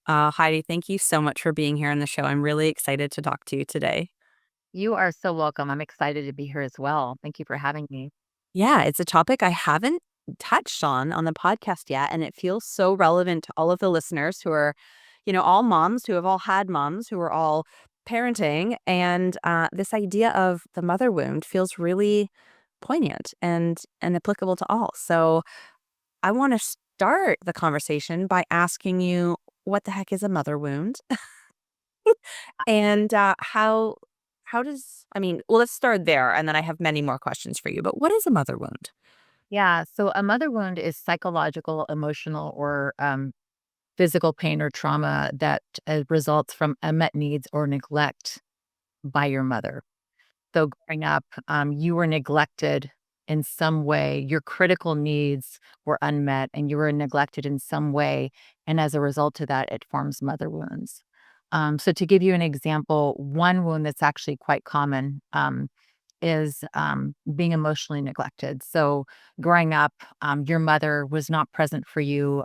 Heidi, thank you so much for being here on the show. I'm really excited to talk to you today. You are so welcome. I'm excited to be here as well. Thank you for having me. Yeah, it's a topic I haven't touched on the podcast yet, and it feels so relevant to all of the listeners who are, all moms who have all had moms who are all parenting, and this idea of the mother wound feels really poignant and applicable to all. So I want to start the conversation by asking you, what the heck is a mother wound? And, how does well, let's start there, and then I have many more questions for you, but what is a mother wound? Yeah. So a mother wound is psychological, emotional, or physical pain or trauma that results from unmet needs or neglect by your mother. So growing up, you were neglected in some way. Your critical needs were unmet and you were neglected in some way. And as a result of that, it forms mother wounds. So to give you an example, one wound that's actually quite common is being emotionally neglected. So growing up, your mother was not present for you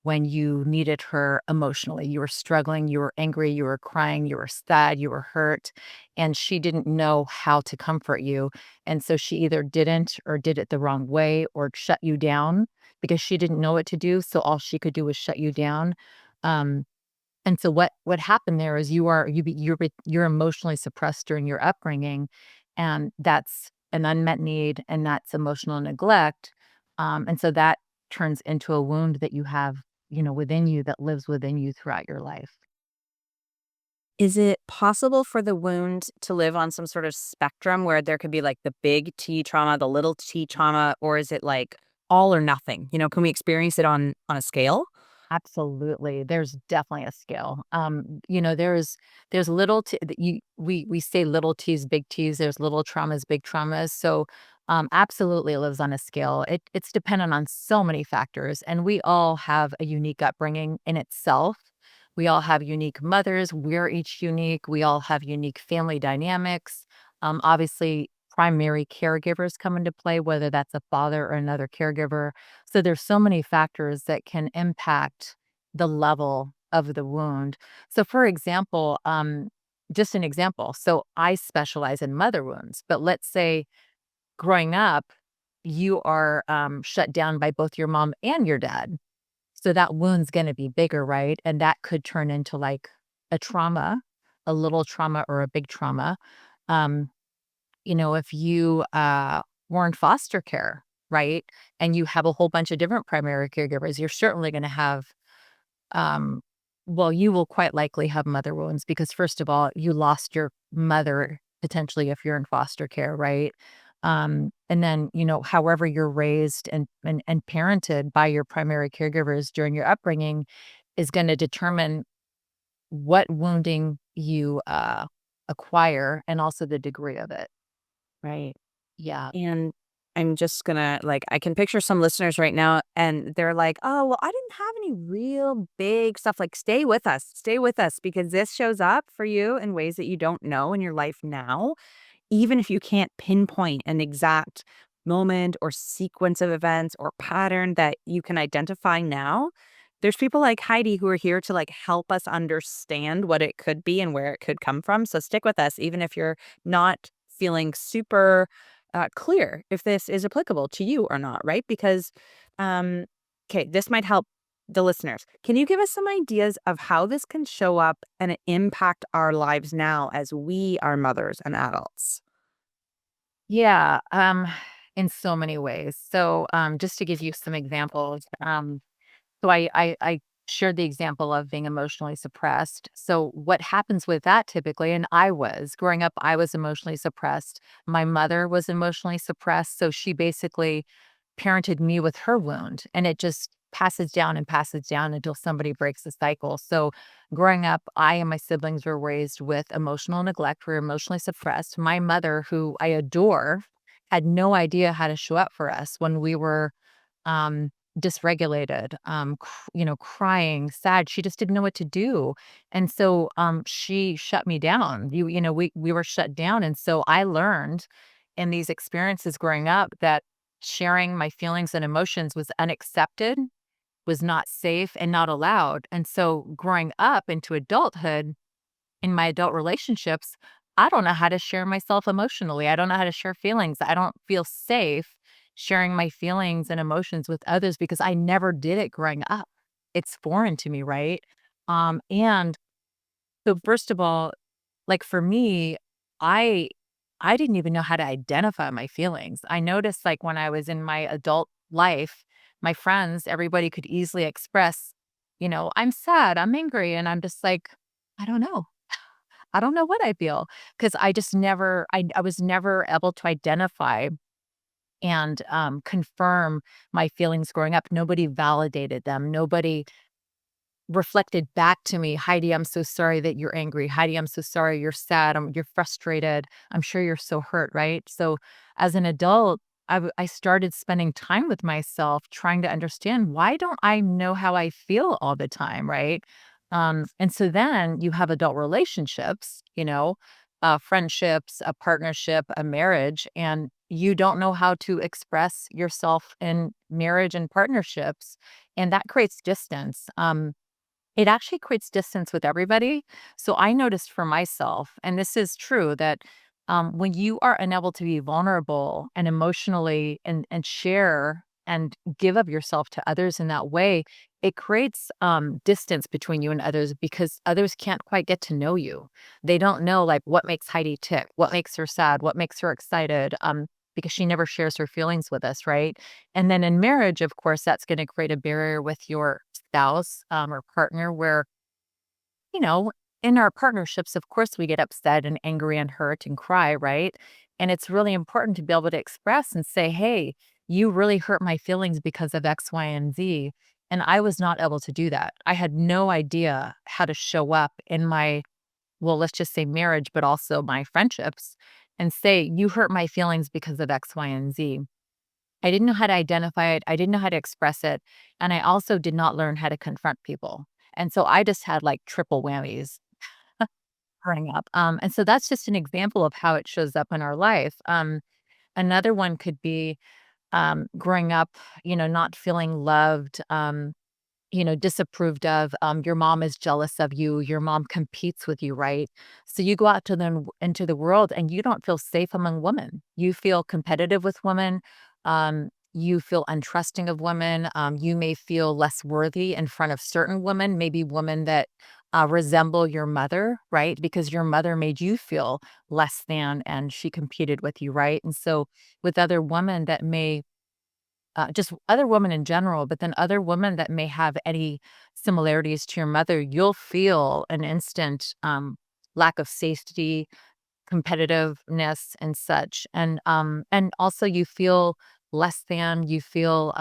when you needed her emotionally. You were struggling, you were angry, you were crying, you were sad, you were hurt, and she didn't know how to comfort you. And so she either didn't or did it the wrong way or shut you down because she didn't know what to do. So all she could do was shut you down. Um, and so what happened there is you're emotionally suppressed during your upbringing, and that's an unmet need, and that's emotional neglect. And so that turns into a wound that you have, within you that lives within you throughout your life. Is it possible for the wound to live on some sort of spectrum where there could be, like, the big T trauma, the little T trauma, or is it, like, all or nothing? Can we experience it on a scale? Absolutely. There's definitely a scale. There's little t that you we say little T's, big T's, there's little traumas, big traumas. So absolutely it lives on a scale. It's dependent on so many factors. And we all have a unique upbringing in itself. We all have unique mothers. We're each unique. We all have unique family dynamics. Obviously, primary caregivers come into play, whether that's a father or another caregiver. So there's so many factors that can impact the level of the wound. So for example, just an example. So I specialize in mother wounds, but let's say growing up, you are shut down by both your mom and your dad. So that wound's going to be bigger, right? And that could turn into like a trauma, a little trauma or a big trauma. Um, if you were in foster care, right, and you have a whole bunch of different primary caregivers, you're certainly going to have, um, well, you will quite likely have mother wounds because, first of all, you lost your mother potentially if you're in foster care, right? And then, however you're raised and parented by your primary caregivers during your upbringing is going to determine what wounding you acquire and also the degree of it. Right. Yeah. And I'm just gonna I can picture some listeners right now and they're like, "Oh, well, I didn't have any real big stuff." Like, stay with us because this shows up for you in ways that you don't know in your life now. Even if you can't pinpoint an exact moment or sequence of events or pattern that you can identify now, there's people like Heidi who are here to help us understand what it could be and where it could come from. So stick with us, even if you're not feeling super clear if this is applicable to you or not, right? Because, okay, this might help the listeners. Can you give us some ideas of how this can show up and impact our lives now as we are mothers and adults? Yeah, in so many ways. So, just to give you some examples, so I shared the example of being emotionally suppressed. So, what happens with that typically, and I was growing up, I was emotionally suppressed. My mother was emotionally suppressed, so she basically parented me with her wound, and it just passes down until somebody breaks the cycle. So, growing up, I and my siblings were raised with emotional neglect. We were emotionally suppressed. My mother, who I adore, had no idea how to show up for us when we were um, dysregulated, crying, sad. She just didn't know what to do, and so she shut me down. We were shut down, and so I learned in these experiences growing up that sharing my feelings and emotions was unaccepted was not safe and not allowed. And so growing up into adulthood, in my adult relationships, I don't know how to share myself emotionally. I don't know how to share feelings. I don't feel safe sharing my feelings and emotions with others because I never did it growing up. It's foreign to me, right? And so first of all, like for me, I I didn't even know how to identify my feelings. I noticed like when I was in my adult life, my friends, everybody could easily express, I'm sad, I'm angry, and I'm just like, I don't know. I don't know what I feel because I just never I was never able to identify and confirm my feelings growing up. Nobody validated them. Nobody reflected back to me, "Heidi, I'm so sorry that you're angry. Heidi, I'm so sorry you're sad. You're frustrated. I'm sure you're so hurt," right? So, as an adult, I started spending time with myself trying to understand, why don't I know how I feel all the time, right? And so then you have adult relationships, friendships, a partnership, a marriage, and you don't know how to express yourself in marriage and partnerships, and that creates distance. It actually creates distance with everybody. So I noticed for myself, and this is true, that when you are unable to be vulnerable and emotionally and share and give of yourself to others in that way, it creates distance between you and others because others can't quite get to know you. They don't know like what makes Heidi tick, what makes her sad, what makes her excited. Because she never shares her feelings with us, right? And then in marriage, of course, that's going to create a barrier with your spouse or partner where, you know, in our partnerships, of course, we get upset and angry and hurt and cry, right? And it's really important to be able to express and say, hey, you really hurt my feelings because of X, Y, and Z. And I was not able to do that. I had no idea how to show up in my, well, let's just say marriage, but also my friendships and say, you hurt my feelings because of X, Y, and Z. I didn't know how to identify it. I didn't know how to express it. And I also did not learn how to confront people. And so I just had like triple whammies growing up. And so that's just an example of how it shows up in our life. Another one could be growing up, not feeling loved, disapproved of. Your mom is jealous of you. Your mom competes with you, right? So you go out to them into the world and you don't feel safe among women. You feel competitive with women. You feel untrusting of women. You may feel less worthy in front of certain women, maybe women that resemble your mother, right? Because your mother made you feel less than and she competed with you, right? And so with other women that may just other women in general, but then other women that may have any similarities to your mother, you'll feel an instant lack of safety, competitiveness, and such. And also you feel less than, you feel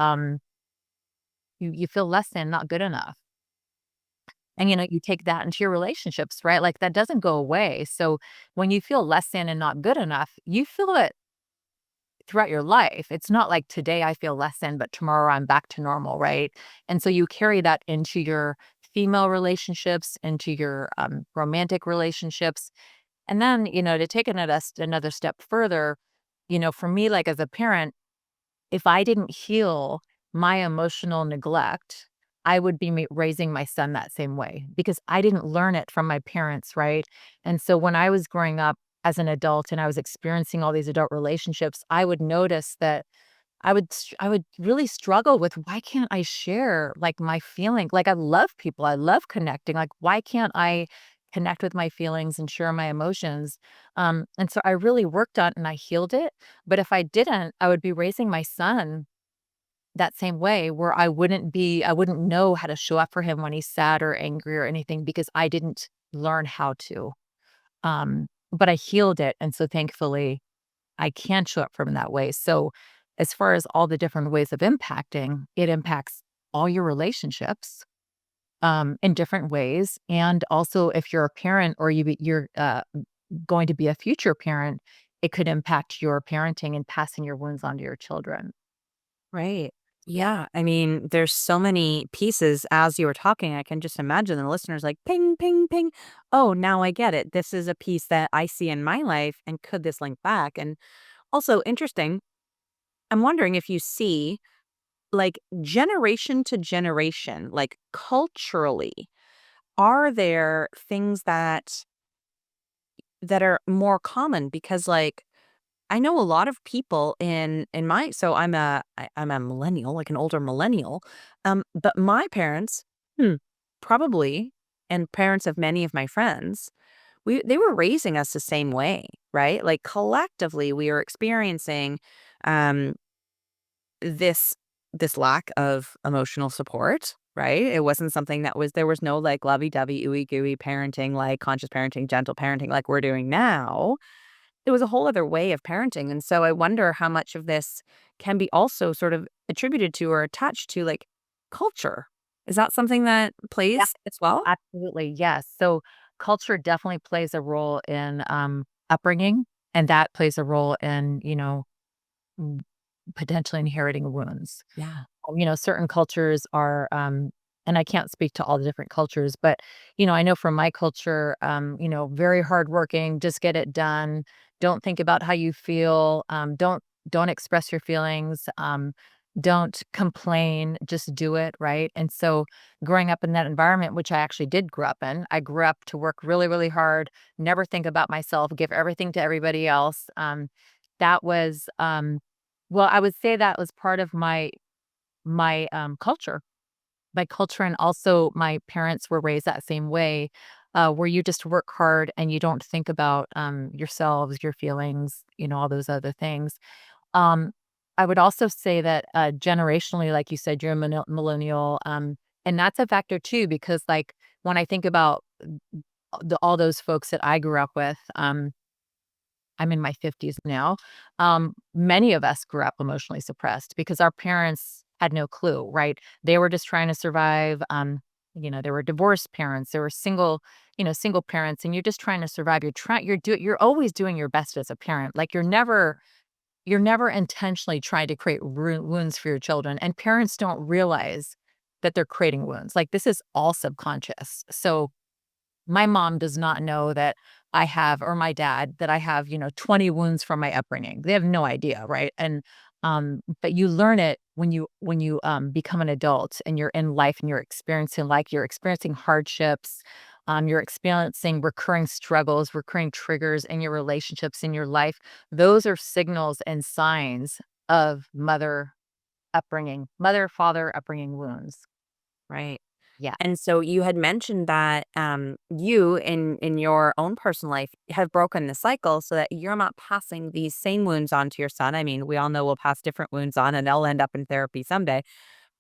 less than, not good enough. And you take that into your relationships, right? Like that doesn't go away. So when you feel less than and not good enough, you feel it throughout your life. It's not like today I feel less than, but tomorrow I'm back to normal, right? And so you carry that into your female relationships, into your romantic relationships. And then, to take another step further, for me, like as a parent, if I didn't heal my emotional neglect, I would be raising my son that same way because I didn't learn it from my parents, right? And so when I was growing up as an adult and I was experiencing all these adult relationships, I would notice that I would really struggle with, why can't I share like my feeling? Like I love people, I love connecting. Like why can't I connect with my feelings and share my emotions? And so I really worked on it and I healed it. But if I didn't, I would be raising my son that same way where I wouldn't know how to show up for him when he's sad or angry or anything because I didn't learn how to. But I healed it. And so thankfully I can show up for him that way. So as far as all the different ways of impacting, it impacts all your relationships in different ways. And also if you're a parent or you're going to be a future parent, it could impact your parenting and passing your wounds on to your children. Right. Yeah. I mean, there's so many pieces as you were talking. I can just imagine the listeners like ping, ping, ping. Oh, now I get it. This is a piece that I see in my life. And could this link back? And also interesting, I'm wondering if you see like generation to generation, like culturally, are there things that are more common? Because like I know a lot of people in my so I'm a millennial, like an older millennial. But my parents, probably, and parents of many of my friends, they were raising us the same way, right? Like collectively we were experiencing um this this lack of emotional support, right? It wasn't something that was there was no like lovey-dovey, ooey gooey parenting, like conscious parenting, gentle parenting like we're doing now. It was a whole other way of parenting, and so I wonder how much of this can be also sort of attributed to or attached to, like, culture. Is that something that Yeah. plays as well? Absolutely, yes. So culture definitely plays a role in, upbringing, and that plays a role in, mm, potentially inheriting wounds. Yeah. Certain cultures are, and I can't speak to all the different cultures, but, I know from my culture, very hardworking, just get it done. Don't think about how you feel. Don't express your feelings. Don't complain. Just do it, right? And so, growing up in that environment, which I actually did grow up in, I grew up to work really, really hard, never think about myself, give everything to everybody else. That was, well, I would say that was part of my culture, and also my parents were raised that same way, where you just work hard and you don't think about, yourselves, your feelings, all those other things. Um, I would also say that, generationally, like you said, you're a millennial, and that's a factor too, because, like, when I think about all those folks that I grew up with, I'm in my 50s now. Many of us grew up emotionally suppressed because our parents had no clue, right? They were just trying to survive. There were divorced parents, there were single parents, and you're just trying to survive. You're always doing your best as a parent. Like you're never intentionally trying to create wounds for your children, and parents don't realize that they're creating wounds. Like this is all subconscious. So my mom does not know that I have, or my dad, that I have, 20 wounds from my upbringing. They have no idea, right? And but you learn it when you become an adult and you're in life and you're experiencing hardships, you're experiencing recurring struggles, recurring triggers in your relationships in your life. Those are signals and signs of mother father upbringing wounds. Right. Yeah. And so you had mentioned that you in your own personal life have broken the cycle so that you're not passing these same wounds on to your son. I mean, we all know we'll pass different wounds on and they'll end up in therapy someday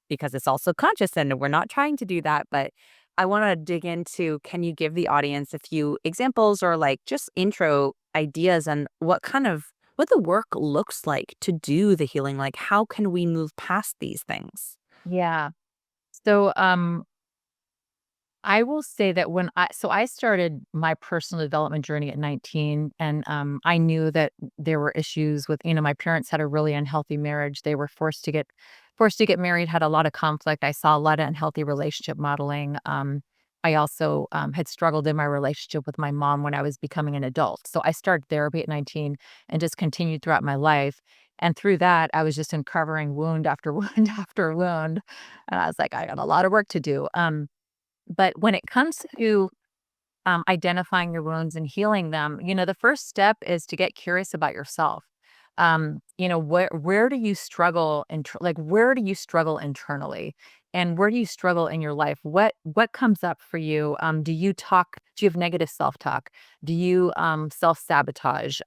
because it's all subconscious and we're not trying to do that. But I want to dig into, can you give the audience a few examples or like just intro ideas on what the work looks like to do the healing? Like how can we move past these things? Yeah. So, I will say that I started my personal development journey at 19, and, I knew that there were issues with, my parents had a really unhealthy marriage. They were forced to get married, had a lot of conflict. I saw a lot of unhealthy relationship modeling. I also, had struggled in my relationship with my mom when I was becoming an adult. So I started therapy at 19 and just continued throughout my life. And through that, I was just uncovering wound after wound after wound. And I was like, I got a lot of work to do. But when it comes to, identifying your wounds and healing them, the first step is to get curious about yourself. Where do you struggle where do you struggle internally? And where do you struggle in your life? What comes up for you? Do you have negative self-talk? Do you self-sabotage?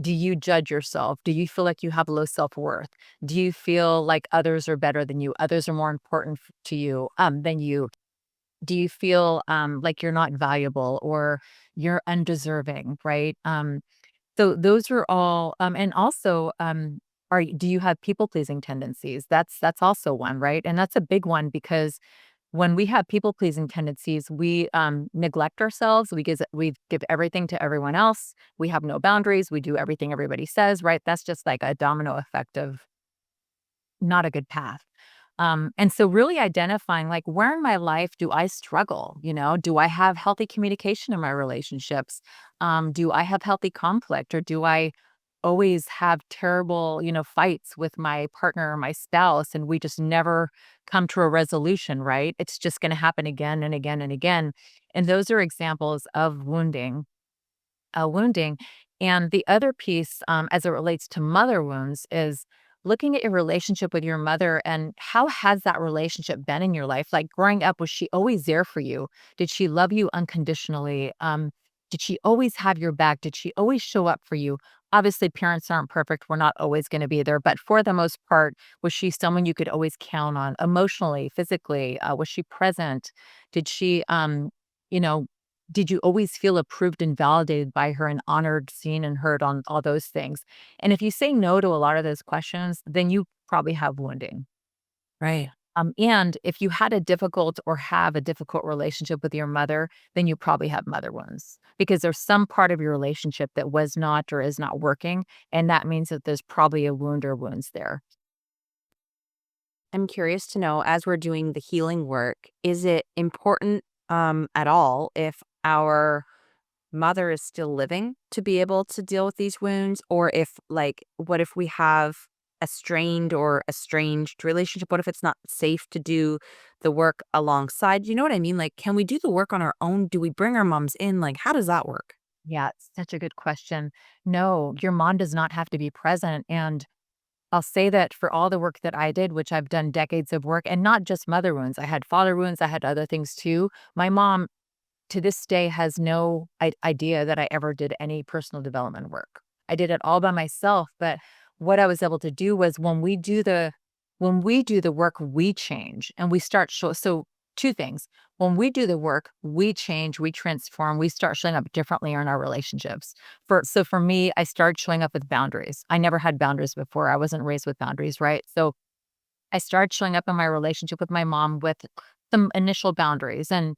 Do you judge yourself? Do you feel like you have low self-worth? Do you feel like others are better than you? Others are more important to you than you? Do you feel, like you're not valuable or you're undeserving, right? So those are all, and also, do you have people pleasing tendencies? That's also one, right? And that's a big one because when we have people pleasing tendencies, we neglect ourselves. We give everything to everyone else. We have no boundaries. We do everything everybody says, right? That's just like a domino effect of not a good path. And so really identifying like where in my life do I struggle? Do I have healthy communication in my relationships? Do I have healthy conflict or do I always have terrible, fights with my partner or my spouse, and we just never come to a resolution, right? It's just going to happen again and again and again. And those are examples of wounding. And the other piece, as it relates to mother wounds, is looking at your relationship with your mother and how has that relationship been in your life? Like growing up, was she always there for you? Did she love you unconditionally? Did she always have your back? Did she always show up for you? Obviously, parents aren't perfect. We're not always going to be there. But for the most part, was she someone you could always count on emotionally, physically? Was she present? Did she, you know, did you always feel approved and validated by her and honored, seen, and heard on all those things? And if you say no to a lot of those questions, then you probably have wounding. Right. And if you had a difficult or have a difficult relationship with your mother, then you probably have mother wounds because there's some part of your relationship that was not or is not working. And that means that there's probably a wound or wounds there. I'm curious to know, as we're doing the healing work, is it important at all if our mother is still living to be able to deal with these wounds? Or if, like, what if we have a strained or estranged relationship? What if it's not safe to do the work alongside? You know what I mean? Like, can we do the work on our own? Do we bring our moms in? Like, how does that work? Yeah, it's such a good question. No, your mom does not have to be present. And I'll say that for all the work that I did, which I've done decades of work, and not just mother wounds, I had father wounds, I had other things too. My mom to this day has no idea that I ever did any personal development work. I did it all by myself, but what I was able to do was when we do the work, we change and we start so two things. When we do the work, we change, we transform, we start showing up differently in our relationships. For me, I started showing up with boundaries. I never had boundaries before. I wasn't raised with boundaries, right? So I started showing up in my relationship with my mom with some initial boundaries. And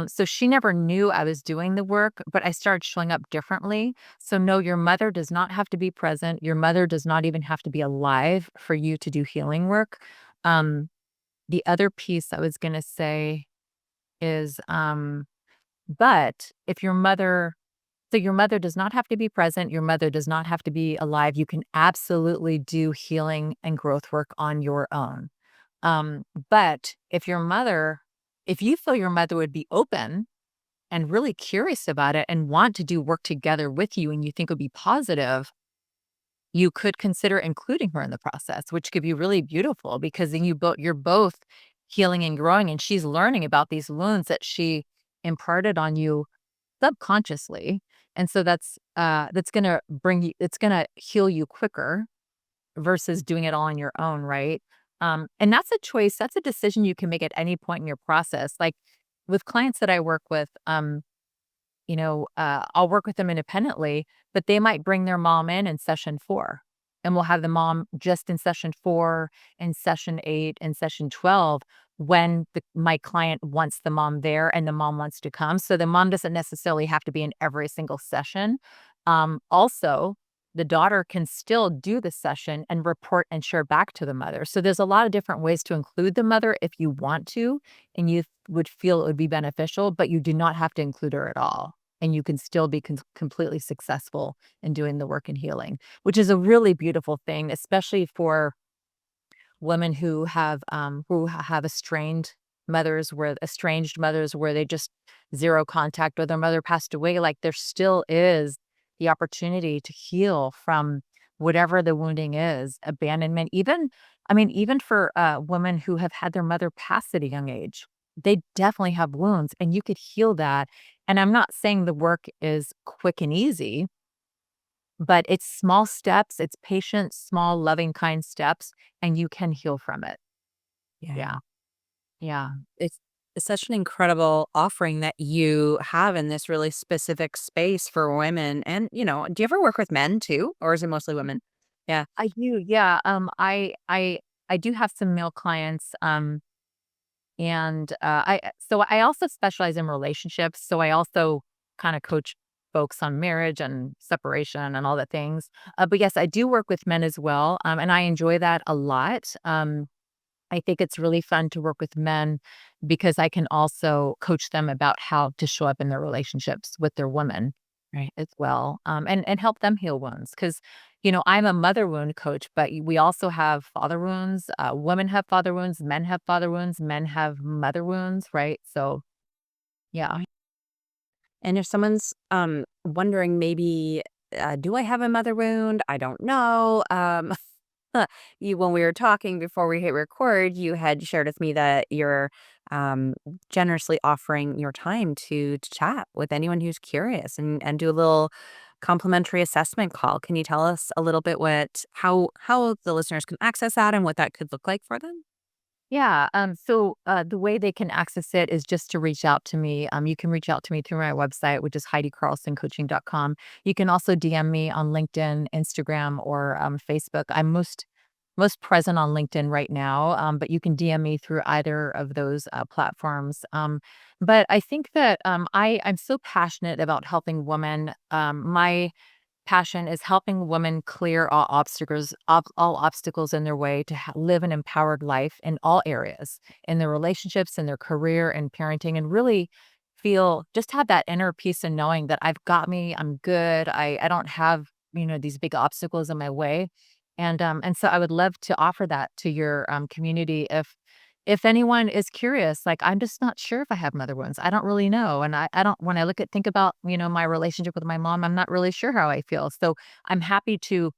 so she never knew I was doing the work, but I started showing up differently. So, no, your mother does not have to be present. Your mother does not even have to be alive for you to do healing work. Um, the other piece I was going to say is, but if your mother does not have to be present, your mother does not have to be alive. You can absolutely do healing and growth work on your own. But if you feel your mother would be open and really curious about it and want to do work together with you and you think would be positive, you could consider including her in the process, which could be really beautiful because then you're both healing and growing and she's learning about these wounds that she imparted on you subconsciously. And so that's gonna bring you it's gonna heal you quicker versus doing it all on your own, right? And that's a choice, that's a decision you can make at any point in your process. Like with clients that I work with, I'll work with them independently, but they might bring their mom in session 4, and we'll have the mom just in session 4, in session 8, and session 12 when my client wants the mom there and the mom wants to come. So the mom doesn't necessarily have to be in every single session. Also, the daughter can still do the session and report and share back to the mother. So there's a lot of different ways to include the mother if you want to, and you would feel it would be beneficial, but you do not have to include her at all and you can still be completely successful in doing the work and healing, which is a really beautiful thing, especially for women who have estranged mothers where they just zero contact or their mother passed away. Like there still is the opportunity to heal from whatever the wounding is, abandonment, even for women who have had their mother pass at a young age, they definitely have wounds and you could heal that. And I'm not saying the work is quick and easy, but it's small steps, it's patient, small, loving, kind steps, and you can heal from it. Yeah. Yeah. Yeah. It's it's such an incredible offering that you have in this really specific space for women. And, do you ever work with men too, or is it mostly women? Yeah. I do, yeah, I do have some male clients, I also specialize in relationships, so I also kinda coach folks on marriage and separation and all the things, but yes, I do work with men as well, and I enjoy that a lot. I think it's really fun to work with men because I can also coach them about how to show up in their relationships with their women. Right. as well, and help them heal wounds. Because I'm a mother wound coach, but we also have father wounds. Women have father wounds, men have mother wounds, right? So, yeah. Right. And if someone's wondering maybe, do I have a mother wound? I don't know. You when we were talking before we hit record, you had shared with me that you're um, generously offering your time to chat with anyone who's curious and do a little complimentary assessment call. Can you tell us a little bit how the listeners can access that and what that could look like for them? Yeah, the way they can access it is just to reach out to me. You can reach out to me through my website, which is HeidiCarlsonCoaching.com. You can also DM me on LinkedIn, Instagram, or Facebook. I'm most present on LinkedIn right now, but you can DM me through either of those platforms. But I think that I'm so passionate about helping women. My passion is helping women clear all obstacles in their way to live an empowered life in all areas, in their relationships, in their career, and parenting, and really feel just have that inner peace and knowing that I've got me, I'm good, I don't have these big obstacles in my way, and so I would love to offer that to your community if anyone is curious, like, I'm just not sure if I have mother wounds. I don't really know. And I don't, when I think about, my relationship with my mom, I'm not really sure how I feel. So I'm happy to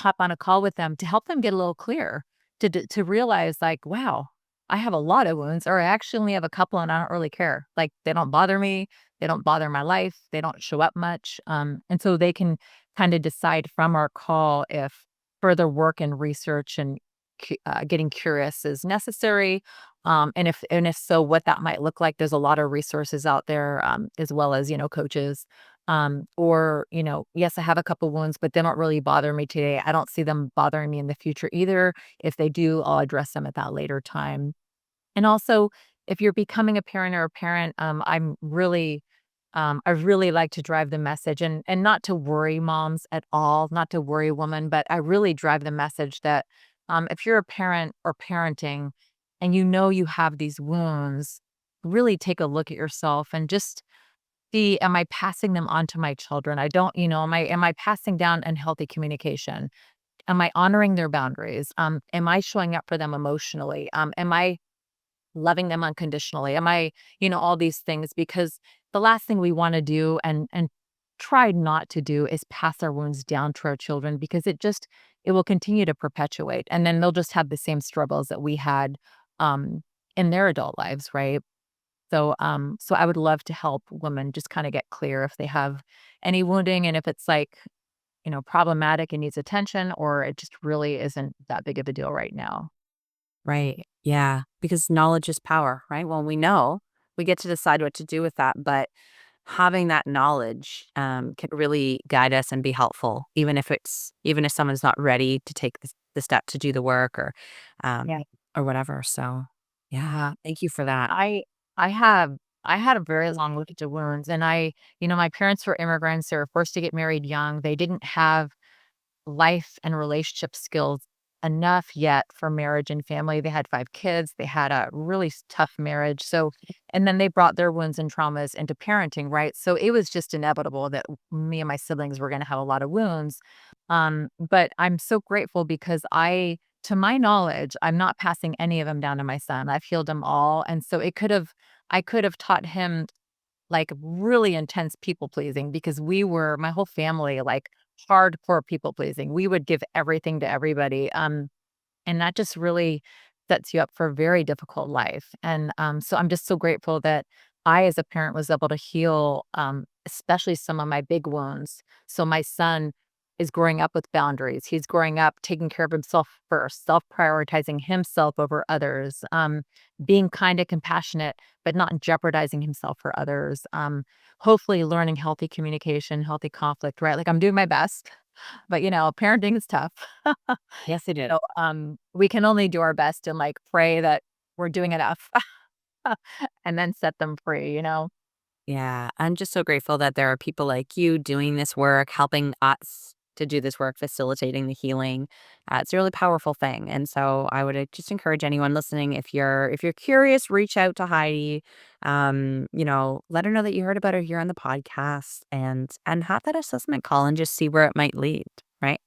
hop on a call with them to help them get a little clearer, to realize, like, wow, I have a lot of wounds, or I actually only have a couple and I don't really care. Like, they don't bother me. They don't bother my life. They don't show up much. And so they can kind of decide from our call if further work and research and getting curious is necessary. And if so, what that might look like. There's a lot of resources out there, as well as, coaches, or, yes, I have a couple wounds, but they don't really bother me today. I don't see them bothering me in the future either. If they do, I'll address them at that later time. And also, if you're becoming a parent or a parent, I really like to drive the message, and not to worry moms at all, not to worry women, but I really drive the message that if you're a parent or parenting and you have these wounds, really take a look at yourself and just see, am I passing them on to my children? I don't, am I passing down unhealthy communication? Am I honoring their boundaries? Am I showing up for them emotionally? Am I loving them unconditionally? Am I, all these things? Because the last thing we want to do and try not to do is pass our wounds down to our children, because it will continue to perpetuate, and then they'll just have the same struggles that we had um in their adult lives, right? So I would love to help women just kind of get clear if they have any wounding, and if it's like, problematic and needs attention, or it just really isn't that big of a deal right now. Right. Yeah. Because knowledge is power, right? When we know, we get to decide what to do with that. But having that knowledge can really guide us and be helpful, even if someone's not ready to take the step to do the work um, Yeah. or whatever. So, yeah, Yeah. thank you for that. I I have I had a very long look into wounds, and my parents were immigrants. They were forced to get married young. They didn't have life and relationship skills enough yet for marriage and family. They had 5 kids. They had a really tough marriage. So, and then they brought their wounds and traumas into parenting, right? So it was just inevitable that me and my siblings were going to have a lot of wounds. But I'm so grateful because to my knowledge, I'm not passing any of them down to my son. I've healed them all. And so I could have taught him like really intense people pleasing, because my whole family, like hardcore people pleasing. We would give everything to everybody. And that just really sets you up for a very difficult life. And so I'm just so grateful that I, as a parent, was able to heal, especially some of my big wounds. So my son is growing up with boundaries. He's growing up taking care of himself first, self prioritizing himself over others, being kind and compassionate, but not jeopardizing himself for others. Hopefully, learning healthy communication, healthy conflict, right? Like, I'm doing my best, but parenting is tough. Yes, it is. So, we can only do our best and, like, pray that we're doing enough and then set them free. Yeah, I'm just so grateful that there are people like you doing this work, helping us to do this work, facilitating the healing. It's a really powerful thing. And so I would just encourage anyone listening, if you're curious, reach out to Heidi. Let her know that you heard about her here on the podcast, and have that assessment call and just see where it might lead, right?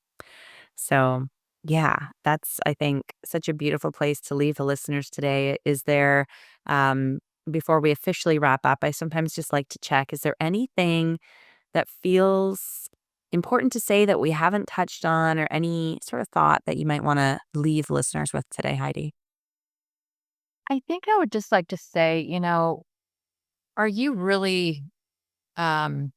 So, yeah, that's, I think, such a beautiful place to leave the listeners today. Is there, um, before we officially wrap up, I sometimes just like to check, is there anything that feels important to say that we haven't touched on, or any sort of thought that you might want to leave listeners with today, Heidi? I think I would just like to say, are you really, um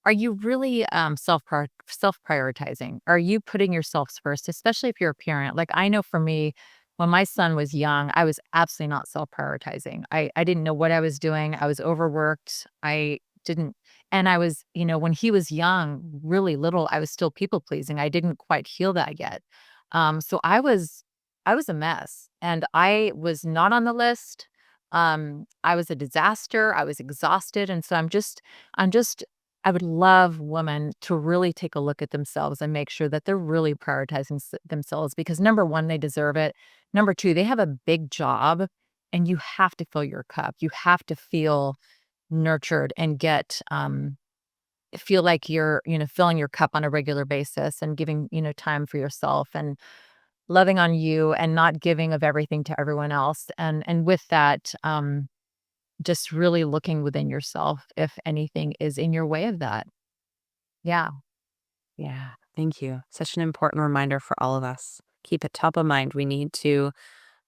are you really, self-prioritizing? Are you putting yourselves first, especially if you're a parent? Like, I know for me, when my son was young, I was absolutely not self-prioritizing. I didn't know what I was doing. I was overworked. I didn't and I was, when he was young, really little, I was still people pleasing. I didn't quite heal that yet. So I was a mess, and I was not on the list. I was a disaster. I was exhausted, and so I'm just I would love women to really take a look at themselves and make sure that they're really prioritizing themselves, because number one, they deserve it. Number two, they have a big job, and you have to fill your cup. You have to feel nurtured and feel like you're, filling your cup on a regular basis and giving, time for yourself and loving on you and not giving of everything to everyone else. And with that, just really looking within yourself if anything is in your way of that. Yeah. Yeah, thank you. Such an important reminder for all of us. Keep it top of mind. We need to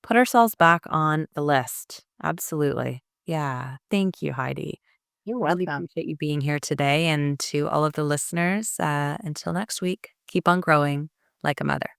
put ourselves back on the list. Absolutely. Yeah. Thank you, Heidi. You're Really welcome. appreciate you being here today. And to all of the listeners, until next week, keep on growing like a mother.